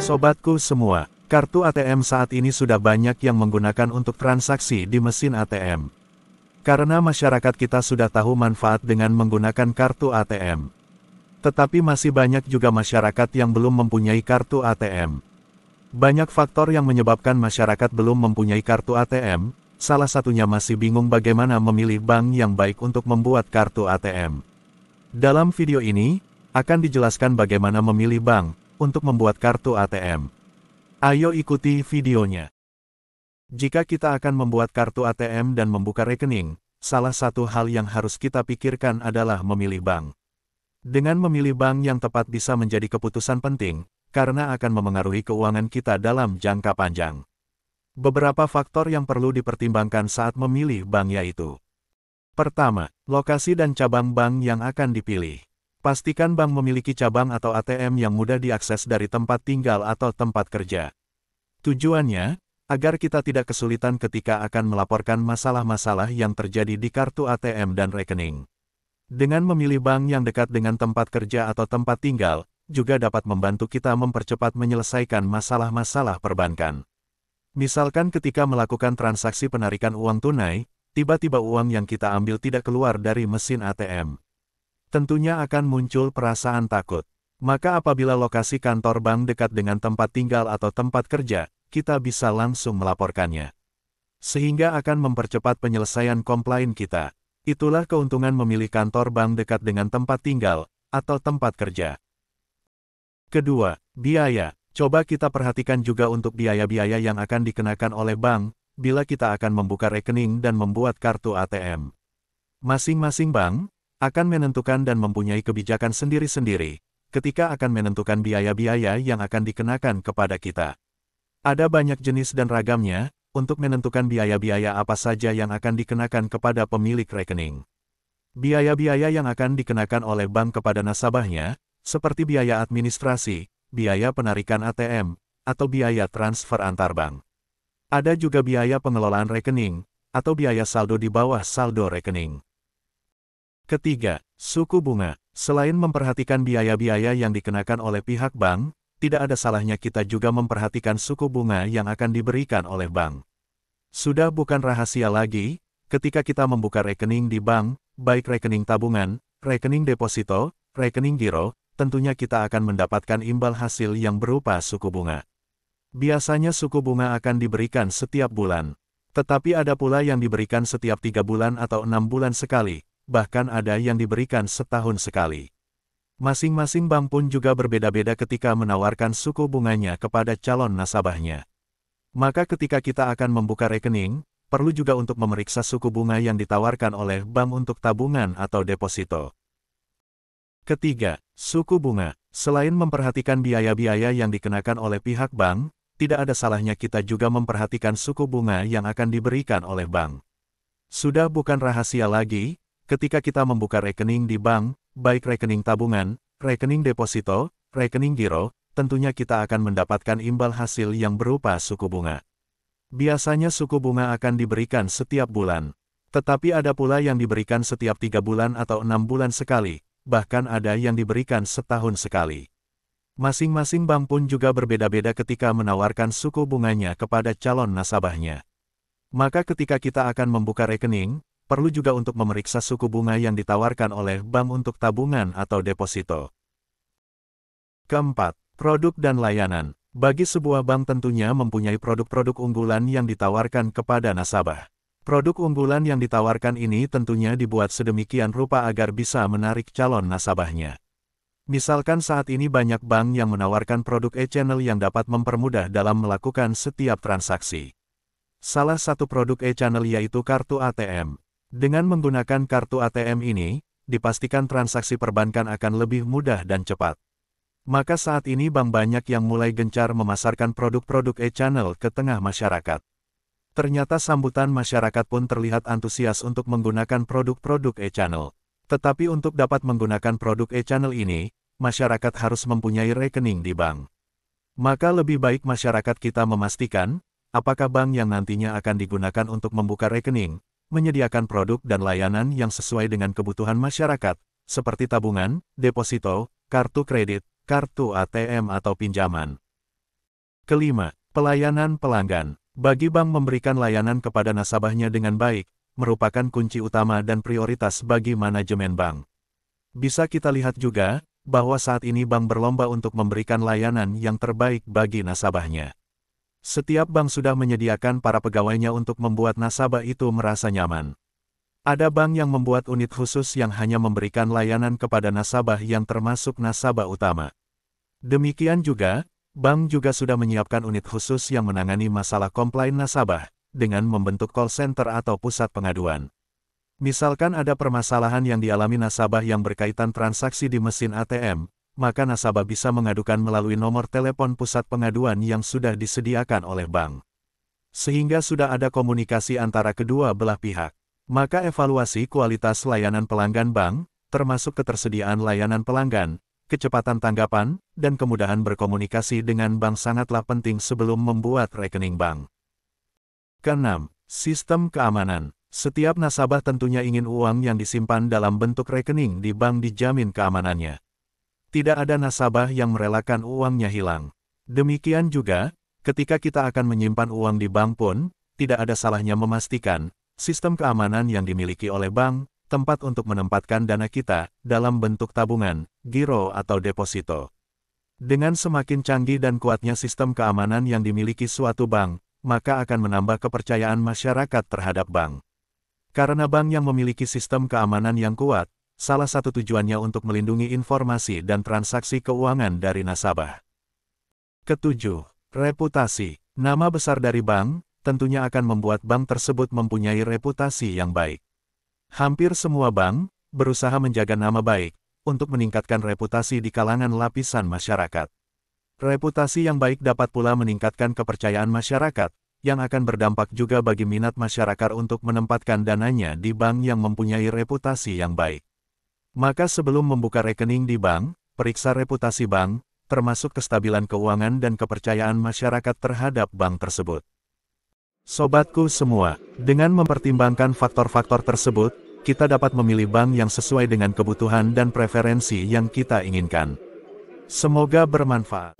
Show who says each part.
Speaker 1: Sobatku semua, kartu ATM saat ini sudah banyak yang menggunakan untuk transaksi di mesin ATM. Karena masyarakat kita sudah tahu manfaat dengan menggunakan kartu ATM. Tetapi masih banyak juga masyarakat yang belum mempunyai kartu ATM. Banyak faktor yang menyebabkan masyarakat belum mempunyai kartu ATM, salah satunya masih bingung bagaimana memilih bank yang baik untuk membuat kartu ATM. Dalam video ini, akan dijelaskan bagaimana memilih bank untuk membuat kartu ATM. Ayo ikuti videonya. Jika kita akan membuat kartu ATM dan membuka rekening, salah satu hal yang harus kita pikirkan adalah memilih bank. Dengan memilih bank yang tepat bisa menjadi keputusan penting, karena akan memengaruhi keuangan kita dalam jangka panjang. Beberapa faktor yang perlu dipertimbangkan saat memilih bank yaitu: pertama, lokasi dan cabang bank yang akan dipilih. Pastikan bank memiliki cabang atau ATM yang mudah diakses dari tempat tinggal atau tempat kerja. Tujuannya, agar kita tidak kesulitan ketika akan melaporkan masalah-masalah yang terjadi di kartu ATM dan rekening. Dengan memilih bank yang dekat dengan tempat kerja atau tempat tinggal, juga dapat membantu kita mempercepat menyelesaikan masalah-masalah perbankan. Misalkan ketika melakukan transaksi penarikan uang tunai, tiba-tiba uang yang kita ambil tidak keluar dari mesin ATM. Tentunya akan muncul perasaan takut. Maka apabila lokasi kantor bank dekat dengan tempat tinggal atau tempat kerja, kita bisa langsung melaporkannya. Sehingga akan mempercepat penyelesaian komplain kita. Itulah keuntungan memilih kantor bank dekat dengan tempat tinggal atau tempat kerja. Kedua, biaya. Coba kita perhatikan juga untuk biaya-biaya yang akan dikenakan oleh bank, bila kita akan membuka rekening dan membuat kartu ATM. Masing-masing bank akan menentukan dan mempunyai kebijakan sendiri-sendiri, ketika akan menentukan biaya-biaya yang akan dikenakan kepada kita. Ada banyak jenis dan ragamnya, untuk menentukan biaya-biaya apa saja yang akan dikenakan kepada pemilik rekening. Biaya-biaya yang akan dikenakan oleh bank kepada nasabahnya, seperti biaya administrasi, biaya penarikan ATM, atau biaya transfer antar bank. Ada juga biaya pengelolaan rekening, atau biaya saldo di bawah saldo rekening. Ketiga, suku bunga. Selain memperhatikan biaya-biaya yang dikenakan oleh pihak bank, tidak ada salahnya kita juga memperhatikan suku bunga yang akan diberikan oleh bank. Sudah bukan rahasia lagi, ketika kita membuka rekening di bank, baik rekening tabungan, rekening deposito, rekening giro, tentunya kita akan mendapatkan imbal hasil yang berupa suku bunga. Biasanya suku bunga akan diberikan setiap bulan. Tetapi ada pula yang diberikan setiap 3 bulan atau 6 bulan sekali. Bahkan ada yang diberikan setahun sekali. Masing-masing bank pun juga berbeda-beda ketika menawarkan suku bunganya kepada calon nasabahnya. Maka ketika kita akan membuka rekening, perlu juga untuk memeriksa suku bunga yang ditawarkan oleh bank untuk tabungan atau deposito. Ketiga, suku bunga. Selain memperhatikan biaya-biaya yang dikenakan oleh pihak bank, tidak ada salahnya kita juga memperhatikan suku bunga yang akan diberikan oleh bank. Sudah bukan rahasia lagi, ketika kita membuka rekening di bank, baik rekening tabungan, rekening deposito, rekening giro, tentunya kita akan mendapatkan imbal hasil yang berupa suku bunga. Biasanya suku bunga akan diberikan setiap bulan. Tetapi ada pula yang diberikan setiap 3 bulan atau 6 bulan sekali, bahkan ada yang diberikan setahun sekali. Masing-masing bank pun juga berbeda-beda ketika menawarkan suku bunganya kepada calon nasabahnya. Maka ketika kita akan membuka rekening, perlu juga untuk memeriksa suku bunga yang ditawarkan oleh bank untuk tabungan atau deposito. Keempat, produk dan layanan. Bagi sebuah bank tentunya mempunyai produk-produk unggulan yang ditawarkan kepada nasabah. Produk unggulan yang ditawarkan ini tentunya dibuat sedemikian rupa agar bisa menarik calon nasabahnya. Misalkan saat ini banyak bank yang menawarkan produk e-channel yang dapat mempermudah dalam melakukan setiap transaksi. Salah satu produk e-channel yaitu kartu ATM. Dengan menggunakan kartu ATM ini, dipastikan transaksi perbankan akan lebih mudah dan cepat. Maka saat ini bank banyak yang mulai gencar memasarkan produk-produk e-channel ke tengah masyarakat. Ternyata sambutan masyarakat pun terlihat antusias untuk menggunakan produk-produk e-channel. Tetapi untuk dapat menggunakan produk e-channel ini, masyarakat harus mempunyai rekening di bank. Maka lebih baik masyarakat kita memastikan, apakah bank yang nantinya akan digunakan untuk membuka rekening, menyediakan produk dan layanan yang sesuai dengan kebutuhan masyarakat, seperti tabungan, deposito, kartu kredit, kartu ATM atau pinjaman. Kelima, pelayanan pelanggan. Bagi bank memberikan layanan kepada nasabahnya dengan baik, merupakan kunci utama dan prioritas bagi manajemen bank. Bisa kita lihat juga, bahwa saat ini bank berlomba untuk memberikan layanan yang terbaik bagi nasabahnya. Setiap bank sudah menyediakan para pegawainya untuk membuat nasabah itu merasa nyaman. Ada bank yang membuat unit khusus yang hanya memberikan layanan kepada nasabah yang termasuk nasabah utama. Demikian juga, bank juga sudah menyiapkan unit khusus yang menangani masalah komplain nasabah, dengan membentuk call center atau pusat pengaduan. Misalkan ada permasalahan yang dialami nasabah yang berkaitan transaksi di mesin ATM, maka nasabah bisa mengadukan melalui nomor telepon pusat pengaduan yang sudah disediakan oleh bank. Sehingga sudah ada komunikasi antara kedua belah pihak. Maka evaluasi kualitas layanan pelanggan bank, termasuk ketersediaan layanan pelanggan, kecepatan tanggapan, dan kemudahan berkomunikasi dengan bank sangatlah penting sebelum membuat rekening bank. Keenam, sistem keamanan. Setiap nasabah tentunya ingin uang yang disimpan dalam bentuk rekening di bank dijamin keamanannya. Tidak ada nasabah yang merelakan uangnya hilang. Demikian juga, ketika kita akan menyimpan uang di bank pun, tidak ada salahnya memastikan sistem keamanan yang dimiliki oleh bank, tempat untuk menempatkan dana kita, dalam bentuk tabungan, giro atau deposito. Dengan semakin canggih dan kuatnya sistem keamanan yang dimiliki suatu bank, maka akan menambah kepercayaan masyarakat terhadap bank. Karena bank yang memiliki sistem keamanan yang kuat, salah satu tujuannya untuk melindungi informasi dan transaksi keuangan dari nasabah. Ketujuh, reputasi. Nama besar dari bank, tentunya akan membuat bank tersebut mempunyai reputasi yang baik. Hampir semua bank, berusaha menjaga nama baik, untuk meningkatkan reputasi di kalangan lapisan masyarakat. Reputasi yang baik dapat pula meningkatkan kepercayaan masyarakat, yang akan berdampak juga bagi minat masyarakat untuk menempatkan dananya di bank yang mempunyai reputasi yang baik. Maka sebelum membuka rekening di bank, periksa reputasi bank, termasuk kestabilan keuangan dan kepercayaan masyarakat terhadap bank tersebut. Sobatku semua, dengan mempertimbangkan faktor-faktor tersebut, kita dapat memilih bank yang sesuai dengan kebutuhan dan preferensi yang kita inginkan. Semoga bermanfaat.